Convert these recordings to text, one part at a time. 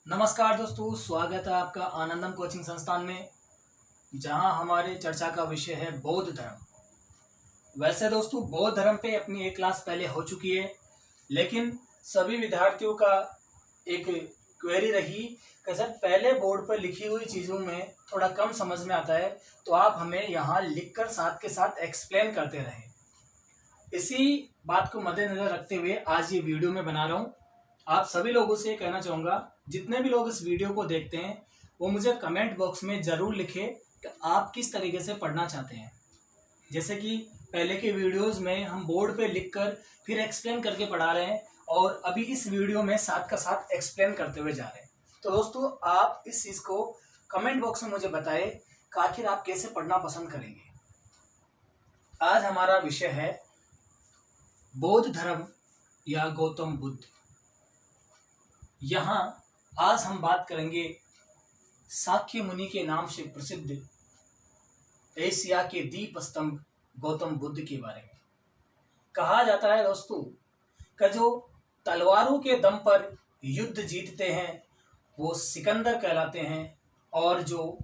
नमस्कार दोस्तों, स्वागत है आपका आनंदम कोचिंग संस्थान में, जहां हमारे चर्चा का विषय है बौद्ध धर्म। वैसे दोस्तों, बौद्ध धर्म पे अपनी एक क्लास पहले हो चुकी है, लेकिन सभी विद्यार्थियों का एक क्वेरी रही कि सर पहले बोर्ड पर लिखी हुई चीज़ों में थोड़ा कम समझ में आता है, तो आप हमें यहाँ लिखकर साथ के साथ एक्सप्लेन करते रहें। इसी बात को मद्देनजर रखते हुए आज ये वीडियो मैं बना रहा हूँ। आप सभी लोगों से कहना चाहूँगा, जितने भी लोग इस वीडियो को देखते हैं वो मुझे कमेंट बॉक्स में ज़रूर लिखें कि आप किस तरीके से पढ़ना चाहते हैं। जैसे कि पहले के वीडियोस में हम बोर्ड पे लिखकर फिर एक्सप्लेन करके पढ़ा रहे हैं, और अभी इस वीडियो में साथ का साथ एक्सप्लेन करते हुए जा रहे हैं। तो दोस्तों, आप इस चीज़ को कमेंट बॉक्स में मुझे बताएं कि आखिर आप कैसे पढ़ना पसंद करेंगे। आज हमारा विषय है बौद्ध धर्म या गौतम बुद्ध। यहाँ आज हम बात करेंगे शाक्य मुनि के नाम से प्रसिद्ध एशिया के दीप स्तंभ गौतम बुद्ध के बारे में। कहा जाता है दोस्तों कि जो तलवारों के दम पर युद्ध जीतते हैं वो सिकंदर कहलाते हैं, और जो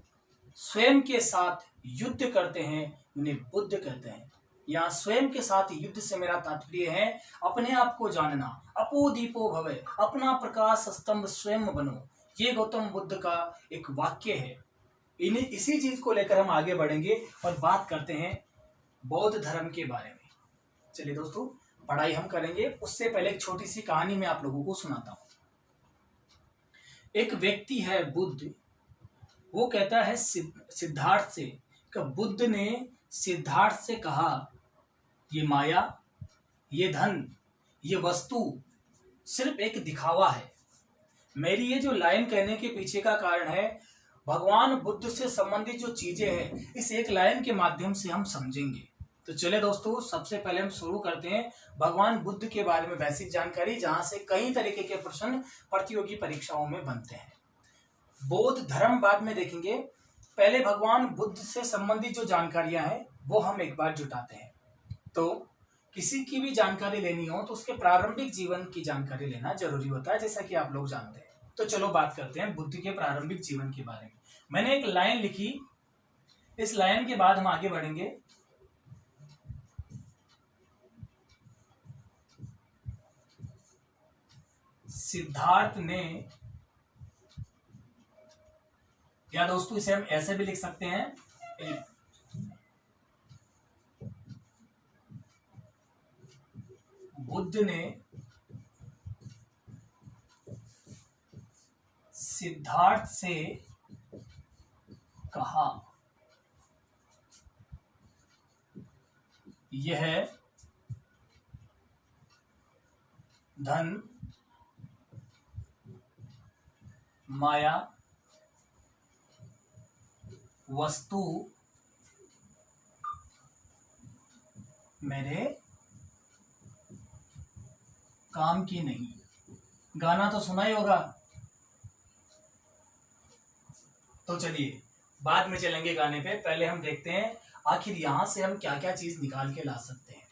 स्वयं के साथ युद्ध करते हैं उन्हें बुद्ध कहते हैं। यहाँ स्वयं के साथ युद्ध से मेरा तात्पर्य है अपने आप को जानना। अपो दीपो भवे, अपना प्रकाश स्तंभ स्वयं बनो। ये गौतम बुद्ध का एक वाक्य है। इसी चीज को लेकर हम आगे बढ़ेंगे और बात करते हैं बौद्ध धर्म के बारे में। चलिए दोस्तों, पढ़ाई हम करेंगे, उससे पहले एक छोटी सी कहानी मैं आप लोगों को सुनाता हूँ। एक व्यक्ति है बुद्ध, वो कहता है सिद्धार्थ से कि बुद्ध ने सिद्धार्थ से कहा, ये माया, ये धन, ये वस्तु सिर्फ एक दिखावा है। मेरी ये जो लाइन कहने के पीछे का कारण है, भगवान बुद्ध से संबंधित जो चीजें हैं इस एक लाइन के माध्यम से हम समझेंगे। तो चले दोस्तों, सबसे पहले हम शुरू करते हैं भगवान बुद्ध के बारे में बेसिक जानकारी, जहां से कई तरीके के प्रश्न प्रतियोगी परीक्षाओं में बनते हैं। बौद्ध धर्म बाद में देखेंगे, पहले भगवान बुद्ध से संबंधित जो जानकारियां हैं वो हम एक बार जुटाते हैं। तो किसी की भी जानकारी लेनी हो तो उसके प्रारंभिक जीवन की जानकारी लेना जरूरी होता है, जैसा कि आप लोग जानते हैं। तो चलो बात करते हैं बुद्ध के प्रारंभिक जीवन के बारे में। मैंने एक लाइन लिखी, इस लाइन के बाद हम आगे बढ़ेंगे। सिद्धार्थ ने, या दोस्तों इसे हम ऐसे भी लिख सकते हैं, बुद्ध ने सिद्धार्थ से कहा, यह धन, माया, वस्तु मेरे काम की नहीं। गाना तो सुना ही होगा। तो चलिए बाद में चलेंगे गाने पे, पहले हम देखते हैं आखिर यहां से हम क्या क्या चीज निकाल के ला सकते हैं।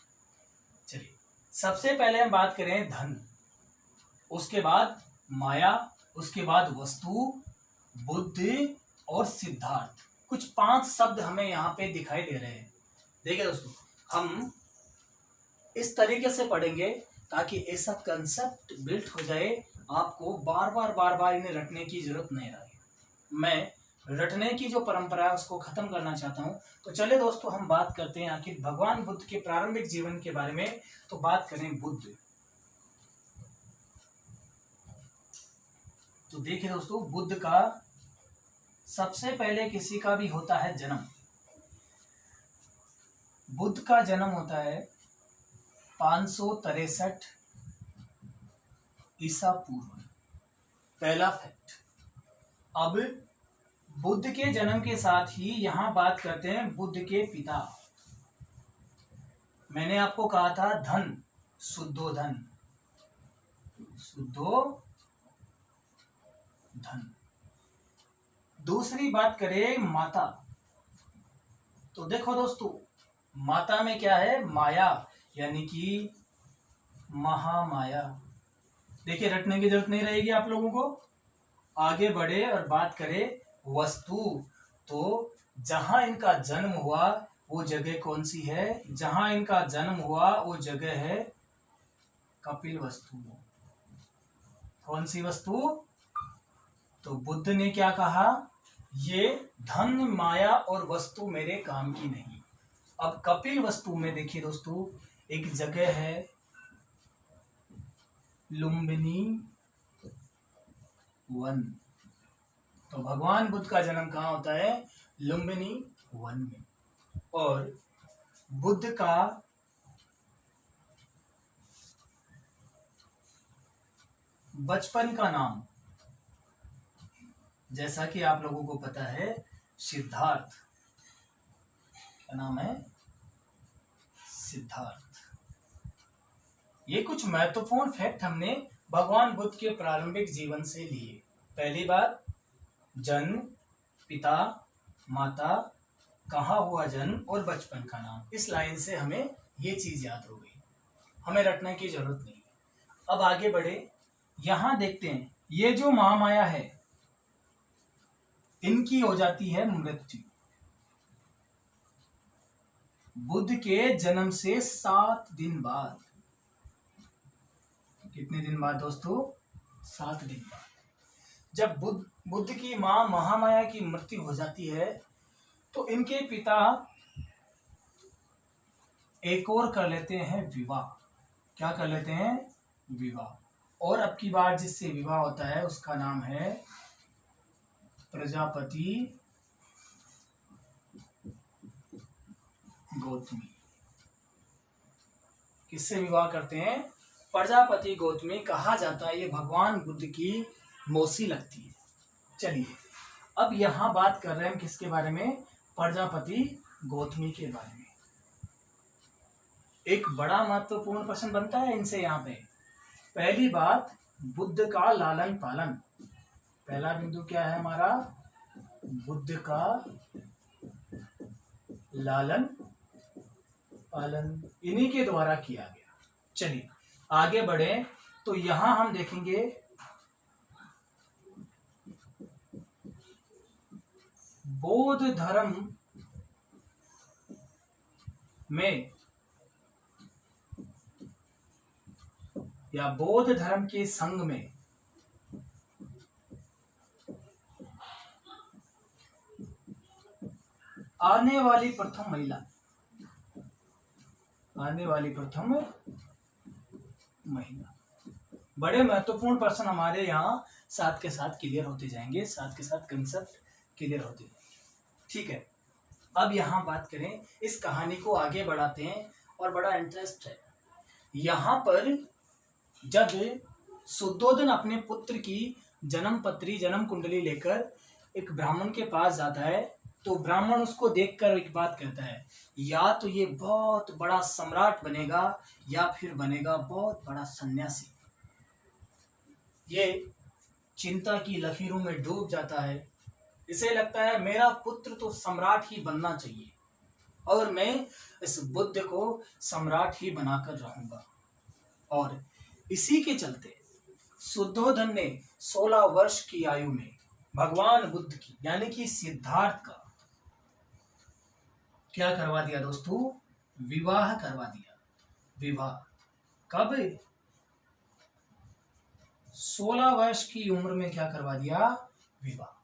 चलिए, सबसे पहले हम बात करें धन, उसके बाद माया, उसके बाद वस्तु, बुद्ध और सिद्धार्थ। कुछ 5 शब्द हमें यहाँ पे दिखाई दे रहे हैं। देखिए दोस्तों, हम इस तरीके से पढ़ेंगे ताकि ऐसा कंसेप्ट बिल्ट हो जाए, आपको बार बार इन्हें रटने की जरूरत नहीं रहे। मैं रटने की जो परंपरा है उसको खत्म करना चाहता हूँ। तो चले दोस्तों, हम बात करते हैं आखिर भगवान बुद्ध के प्रारंभिक जीवन के बारे में। तो बात करें बुद्ध। तो देखिए दोस्तों, बुद्ध का सबसे पहले किसी का भी होता है जन्म। बुद्ध का जन्म होता है 563 ईसा पूर्व। पहला फैक्ट। अब बुद्ध के जन्म के साथ ही यहां बात करते हैं बुद्ध के पिता। मैंने आपको कहा था धन, शुद्धोधन, शुद्धोधन। दूसरी बात करें माता। तो देखो दोस्तों, माता में क्या है, माया, यानी कि महामाया। देखिए, रटने की जरूरत नहीं रहेगी आप लोगों को। आगे बढ़े और बात करें वस्तु, तो जहां इनका जन्म हुआ वो जगह कौन सी है? जहां इनका जन्म हुआ वो जगह है कपिल वस्तु। कौन सी वस्तु? तो बुद्ध ने क्या कहा? ये धन माया और वस्तु मेरे काम की नहीं। अब कपिल वस्तु में देखिए दोस्तों, एक जगह है लुम्बिनी वन। तो भगवान बुद्ध का जन्म कहाँ होता है? लुम्बिनी वन में। और बुद्ध का बचपन का नाम, जैसा कि आप लोगों को पता है, सिद्धार्थ। क्या नाम है? सिद्धार्थ। ये कुछ महत्वपूर्ण फैक्ट हमने भगवान बुद्ध के प्रारंभिक जीवन से लिए। पहली बात, जन्म, पिता, माता, कहाँ हुआ जन्म और बचपन का नाम। इस लाइन से हमें ये चीज याद हो गई, हमें रटने की जरूरत नहीं है। अब आगे बढ़े, यहां देखते हैं ये जो महामाया है इनकी हो जाती है मृत्यु बुद्ध के जन्म से 7 दिन बाद। कितने दिन बाद दोस्तों? 7 दिन बाद। जब बुद्ध की मां महामाया की मृत्यु हो जाती है तो इनके पिता एक और कर लेते हैं विवाह। क्या कर लेते हैं? विवाह। और अब की बार जिससे विवाह होता है उसका नाम है प्रजापति गौतमी। किससे विवाह करते हैं? प्रजापति गौतमी। कहा जाता है ये भगवान बुद्ध की मौसी लगती है। चलिए अब यहां बात कर रहे हैं किसके बारे में? प्रजापति गौतमी के बारे में। एक बड़ा महत्वपूर्ण प्रश्न बनता है इनसे यहाँ पे। पहली बात, बुद्ध का लालन पालन। पहला बिंदु क्या है हमारा? बुद्ध का लालन पालन इन्हीं के द्वारा किया गया। चलिए आगे बढ़े तो यहां हम देखेंगे बौद्ध धर्म में या बौद्ध धर्म के संघ में आने वाली प्रथम महिला बड़े महत्वपूर्ण प्रश्न हमारे यहाँ साथ के साथ क्लियर होते जाएंगे, साथ के साथ कंसेप्ट क्लियर होते जाएंगे। ठीक है, अब यहाँ बात करें, इस कहानी को आगे बढ़ाते हैं और बड़ा इंटरेस्ट है। यहाँ पर जब शुद्धोधन अपने पुत्र की जन्म पत्री, जन्म कुंडली लेकर एक ब्राह्मण के पास जाता है तो ब्राह्मण उसको देखकर एक बात कहता है, या तो ये बहुत बड़ा सम्राट बनेगा या फिर बनेगा बहुत बड़ा सन्यासी। ये चिंता की लकीरों में डूब जाता है। इसे लगता है मेरा पुत्र तो सम्राट ही बनना चाहिए और मैं इस बुद्ध को सम्राट ही बनाकर रहूंगा। और इसी के चलते शुद्धोधन ने 16 वर्ष की आयु में भगवान बुद्ध की यानी कि सिद्धार्थ का क्या करवा दिया दोस्तों? विवाह करवा दिया। विवाह कब? 16 वर्ष की उम्र में क्या करवा दिया? विवाह।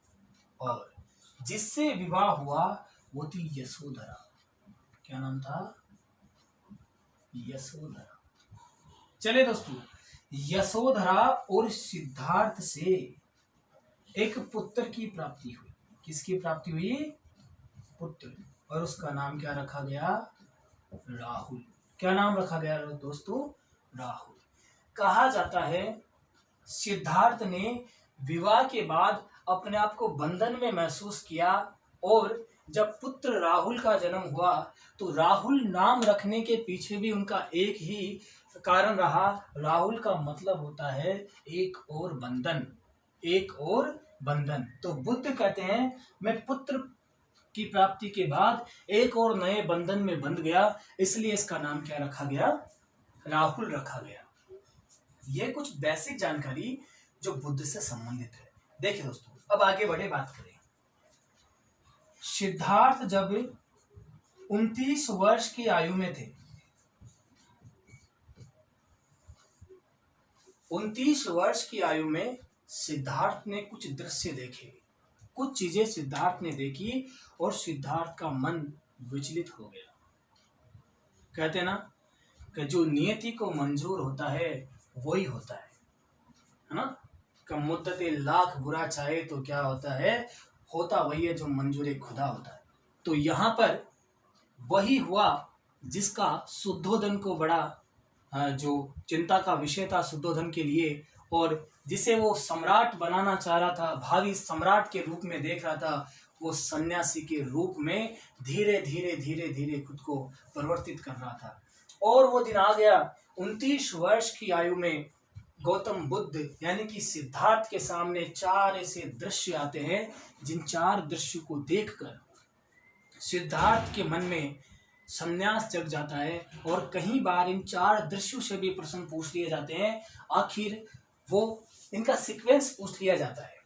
और जिससे विवाह हुआ वो थी यशोधरा। क्या नाम था? यशोधरा। चले दोस्तों, यशोधरा और सिद्धार्थ से एक पुत्र की प्राप्ति हुई। किसकी प्राप्ति हुई? पुत्र। और उसका नाम क्या रखा गया? राहुल। क्या नाम रखा गया दोस्तों? राहुल। कहा जाता है सिद्धार्थ ने विवाह के बाद अपने आप को बंधन में महसूस किया और जब पुत्र राहुल का जन्म हुआ तो राहुल नाम रखने के पीछे भी उनका एक ही कारण रहा। राहुल का मतलब होता है एक और बंधन, एक और बंधन। तो बुद्ध कहते हैं मैं पुत्र की प्राप्ति के बाद एक और नए बंधन में बंध गया, इसलिए इसका नाम क्या रखा गया? राहुल रखा गया। यह कुछ बेसिक जानकारी जो बुद्ध से संबंधित है। देखिए दोस्तों, अब आगे बढ़े, बात करें। सिद्धार्थ जब 29 वर्ष की आयु में थे, 29 वर्ष की आयु में सिद्धार्थ ने कुछ दृश्य देखे, कुछ चीजें सिद्धार्थ ने देखी और सिद्धार्थ का मन विचलित हो गया। कहते ना कि जो नियति को मंजूर होता है वही होता है ना। कम मुद्दते लाख बुरा चाहे तो क्या होता है, होता वही है जो मंजूर खुदा होता है। तो यहाँ पर वही हुआ जिसका शुद्धोधन को बड़ा जो चिंता का विषय था शुद्धोधन के लिए, और जिसे वो सम्राट बनाना चाह रहा था, भावी सम्राट के रूप में देख रहा था, वो सन्यासी के रूप में धीरे धीरे धीरे धीरे खुद को परिवर्तित कर रहा था। और वो दिन आ गया, 29 वर्ष की आयु में गौतम बुद्ध यानी कि सिद्धार्थ के सामने 4 ऐसे दृश्य आते हैं, जिन 4 दृश्यों को देखकर सिद्धार्थ के मन में संन्यास जग जाता है। और कई बार इन 4 दृश्यों से भी प्रश्न पूछ लिए जाते हैं, आखिर वो इनका सीक्वेंस पूछ लिया जाता है।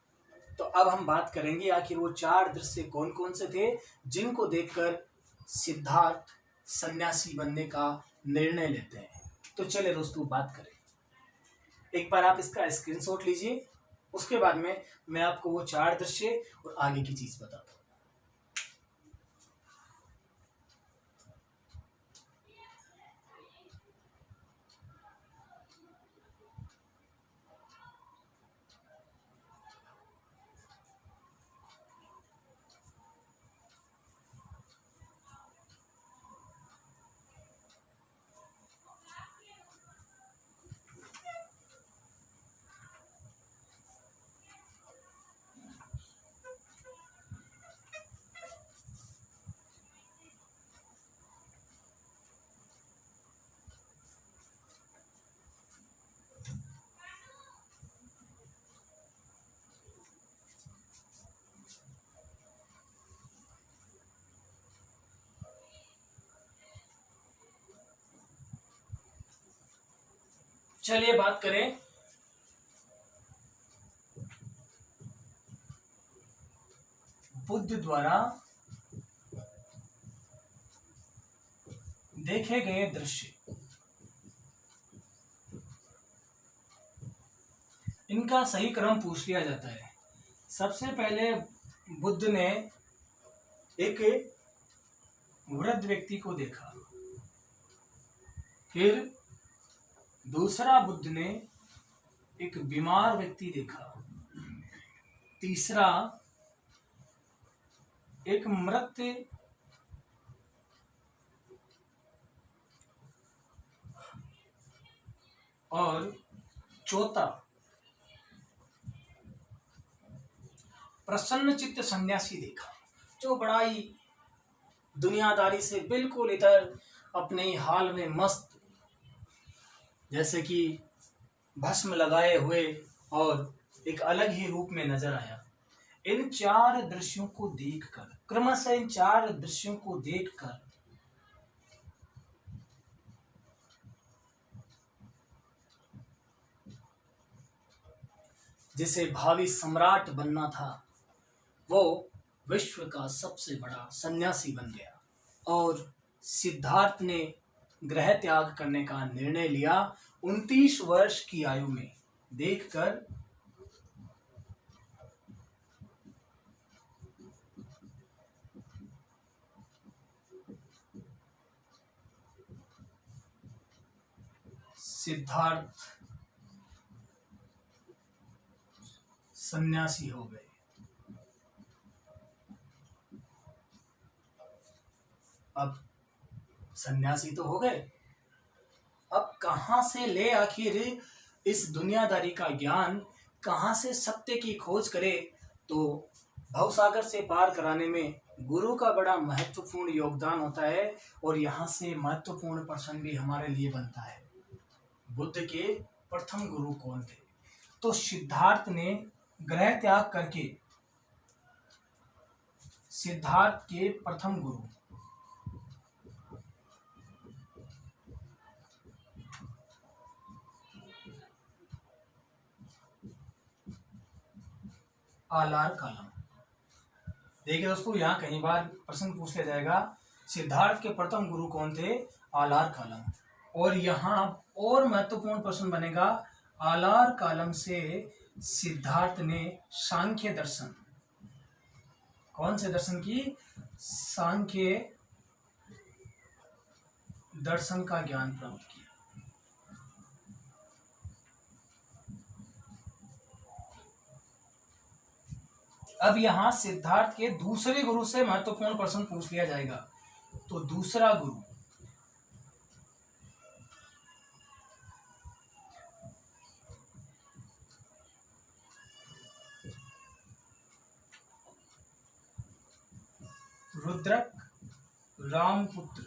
तो अब हम बात करेंगे आखिर वो 4 दृश्य कौन कौन से थे जिनको देखकर सिद्धार्थ सन्यासी बनने का निर्णय लेते हैं। तो चलिए दोस्तों बात करें। एक बार आप इसका स्क्रीनशॉट लीजिए, उसके बाद में मैं आपको वो 4 दृश्य और आगे की चीज बताता हूँ। चलिए बात करें बुद्ध द्वारा देखे गए दृश्य। इनका सही क्रम पूछ लिया जाता है। सबसे पहले बुद्ध ने एक वृद्ध व्यक्ति को देखा, फिर दूसरा बुद्ध ने एक बीमार व्यक्ति देखा, तीसरा एक मृत और चौथा प्रसन्न चित्त सन्यासी देखा, जो बड़ा ही दुनियादारी से बिल्कुल इधर अपने ही हाल में मस्त, जैसे कि भस्म लगाए हुए और एक अलग ही रूप में नजर आया। इन 4 दृश्यों को देखकर, क्रमशः इन 4 दृश्यों को देखकर जिसे भावी सम्राट बनना था, वो विश्व का सबसे बड़ा सन्यासी बन गया। और सिद्धार्थ ने गृह त्याग करने का निर्णय लिया 29 वर्ष की आयु में देखकर सिद्धार्थ सन्यासी हो गए। अब सन्यासी तो हो गए, अब कहां से ले आखिर इस दुनियादारी का ज्ञान, कहां से सत्य की खोज करे? तो भवसागर से पार कराने में गुरु का बड़ा महत्वपूर्ण योगदान होता है। और यहाँ से महत्वपूर्ण प्रश्न भी हमारे लिए बनता है, बुद्ध के प्रथम गुरु कौन थे? तो सिद्धार्थ ने गृह त्याग करके सिद्धार्थ के प्रथम गुरु आलार कालम। देखिए दोस्तों, यहाँ कई बार प्रश्न पूछ लिया जाएगा, सिद्धार्थ के प्रथम गुरु कौन थे? आलार कालम। और यहाँ और महत्वपूर्ण प्रश्न बनेगा, आलार कालम से सिद्धार्थ ने सांख्य दर्शन, कौन से दर्शन की? सांख्य दर्शन का ज्ञान प्राप्त किया। अब यहां सिद्धार्थ के दूसरे गुरु से महत्वपूर्ण प्रश्न पूछ लिया जाएगा। तो दूसरा गुरु रुद्रक रामपुत्र,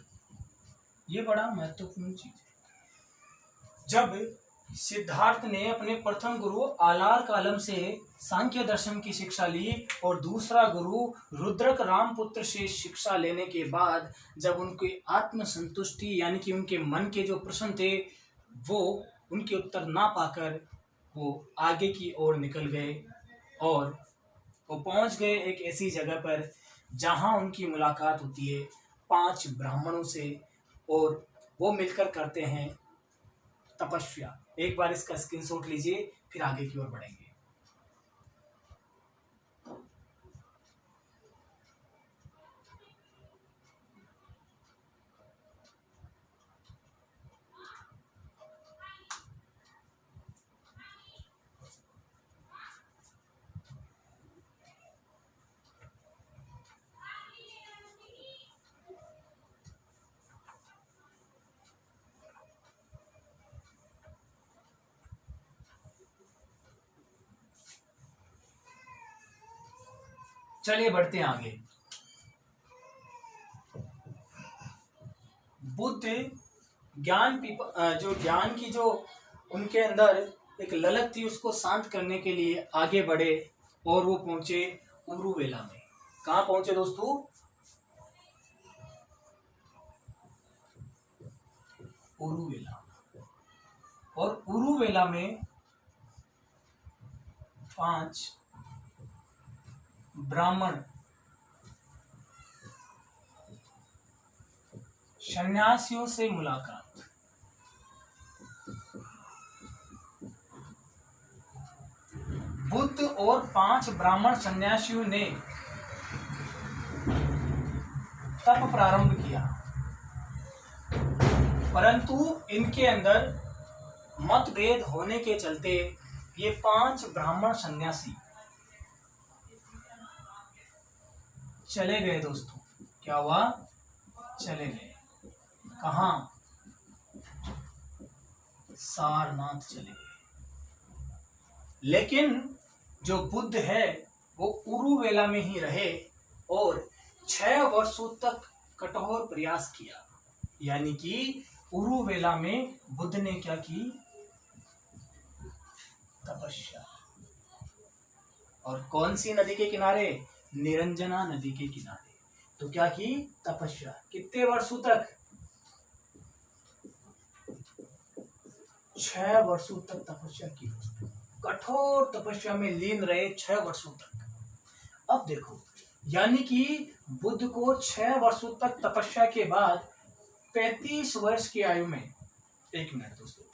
ये बड़ा महत्वपूर्ण चीज है। जब सिद्धार्थ ने अपने प्रथम गुरु आलार कालम से सांख्य दर्शन की शिक्षा ली और दूसरा गुरु रुद्रक रामपुत्र से शिक्षा लेने के बाद जब उनकी आत्म संतुष्टि यानी कि उनके मन के जो प्रश्न थे वो उनके उत्तर ना पाकर वो आगे की ओर निकल गए और वो पहुंच गए एक ऐसी जगह पर जहां उनकी मुलाकात होती है 5 ब्राह्मणों से और वो मिलकर करते हैं तपस्या। एक बार इसका स्क्रीनशॉट लीजिए, फिर आगे की ओर बढ़ेंगे। चलिए बढ़ते हैं आगे। बुद्ध जो ज्ञान की जो उनके अंदर एक ललक थी उसको शांत करने के लिए आगे बढ़े और वो पहुंचे उरुवेला में। कहाँ पहुंचे दोस्तों? उरुवेला। और उरुवेला में 5 ब्राह्मण सन्यासियों से मुलाकात। बुद्ध और 5 ब्राह्मण सन्यासियों ने तप प्रारंभ किया, परंतु इनके अंदर मतभेद होने के चलते ये 5 ब्राह्मण सन्यासी चले गए दोस्तों। क्या हुआ? चले गए। कहाँ? सारनाथ चले गए। लेकिन जो बुद्ध है वो उरुवेला में ही रहे और 6 वर्षों तक कठोर प्रयास किया। यानी कि उरुवेला में बुद्ध ने क्या की? तपस्या। और कौन सी नदी के किनारे? निरंजना नदी के किनारे। तो क्या की? तपस्या। कितने वर्षों तक? 6 वर्षों तक तपस्या की। कठोर तपस्या में लीन रहे 6 वर्षों तक। अब देखो, यानी कि बुद्ध को 6 वर्षों तक तपस्या के बाद 35 वर्ष की आयु में, एक मिनट दोस्तों,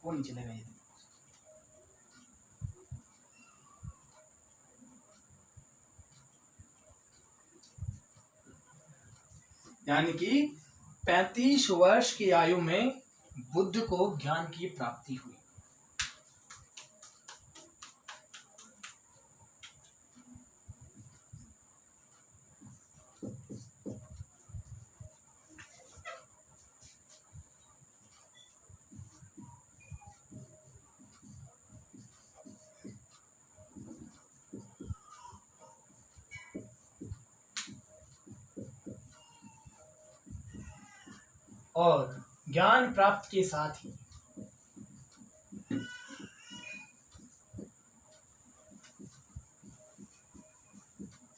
वो नहीं चलेगा ये। यानी कि 35 वर्ष की आयु में बुद्ध को ज्ञान की प्राप्ति हुई। और ज्ञान प्राप्त के साथ ही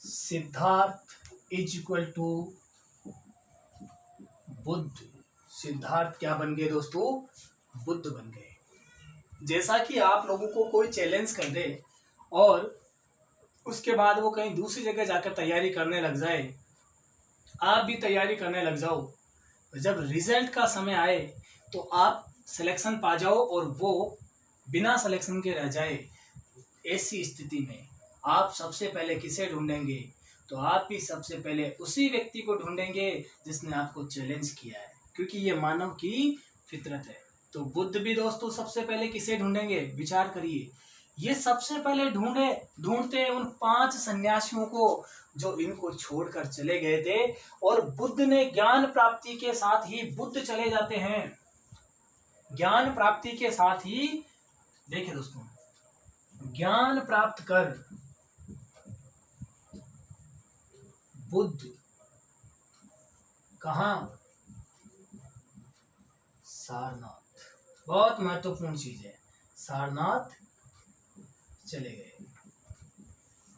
Siddharth is equal to Buddha. Siddharth क्या बन गए दोस्तों? बुद्ध बन गए। जैसा कि आप लोगों को कोई चैलेंज कर दे और उसके बाद वो कहीं दूसरी जगह जाकर तैयारी करने लग जाए, आप भी तैयारी करने लग जाओ, जब रिजल्ट का समय आए तो आप सिलेक्शन पा जाओ और वो बिना सिलेक्शन के रह जाए, ऐसी स्थिति में आप सबसे पहले किसे ढूंढेंगे? तो आप भी सबसे पहले उसी व्यक्ति को ढूंढेंगे जिसने आपको चैलेंज किया है, क्योंकि ये मानव की फितरत है। तो बुद्ध भी दोस्तों सबसे पहले किसे ढूंढेंगे? विचार करिए। ये सबसे पहले ढूंढते उन 5 सन्यासियों को जो इनको छोड़कर चले गए थे, और बुद्ध ने ज्ञान प्राप्ति के साथ ही बुद्ध चले जाते हैं। ज्ञान प्राप्ति के साथ ही देखिए दोस्तों, ज्ञान प्राप्त कर बुद्ध कहाँ? सारनाथ। बहुत महत्वपूर्ण चीज है, सारनाथ चले गए।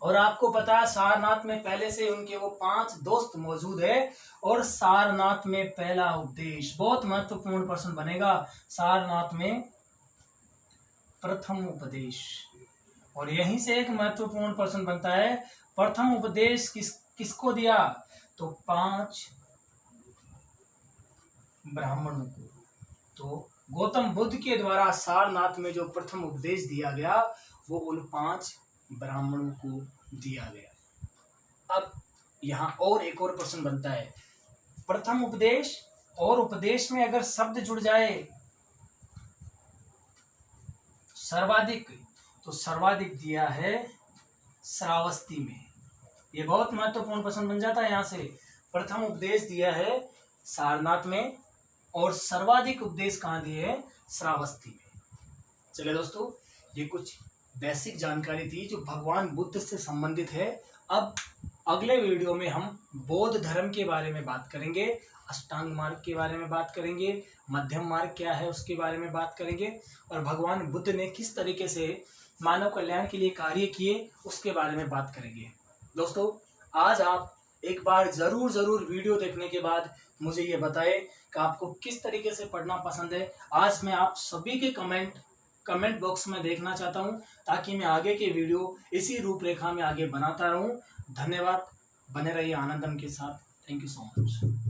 और आपको पता है सारनाथ में पहले से उनके वो 5 दोस्त मौजूद है, और सारनाथ में पहला उपदेश बहुत महत्वपूर्ण प्रश्न बनेगा। सारनाथ में प्रथम उपदेश, और यहीं से एक महत्वपूर्ण प्रश्न बनता है, प्रथम उपदेश किसको दिया? तो 5 ब्राह्मणों को। तो गौतम बुद्ध के द्वारा सारनाथ में जो प्रथम उपदेश दिया गया वो उन 5 ब्राह्मणों को दिया गया। अब यहाँ और एक और प्रश्न बनता है, प्रथम उपदेश और उपदेश में अगर शब्द जुड़ जाए सर्वाधिक, तो सर्वाधिक दिया है श्रावस्ती में। ये बहुत महत्वपूर्ण प्रश्न बन जाता है यहाँ से। प्रथम उपदेश दिया है सारनाथ में और सर्वाधिक उपदेश कहाँ दिए हैं? श्रावस्ती में। चलिए दोस्तों, ये कुछ बेसिक जानकारी थी जो भगवान बुद्ध से संबंधित है। अब अगले वीडियो में हम बौद्ध धर्म के बारे में बात करेंगे, अष्टांग मार्ग के बारे में बात करेंगे, मध्यम मार्ग क्या है उसके बारे में बात करेंगे, और भगवान बुद्ध ने किस तरीके से मानव कल्याण के लिए कार्य किए उसके बारे में बात करेंगे। दोस्तों, आज आप एक बार जरूर वीडियो देखने के बाद मुझे ये बताएं कि आपको किस तरीके से पढ़ना पसंद है। आज मैं आप सभी के कमेंट बॉक्स में देखना चाहता हूं, ताकि मैं आगे के वीडियो इसी रूपरेखा में आगे बनाता रहूं। धन्यवाद, बने रहिए आनंदम के साथ। Thank you so much.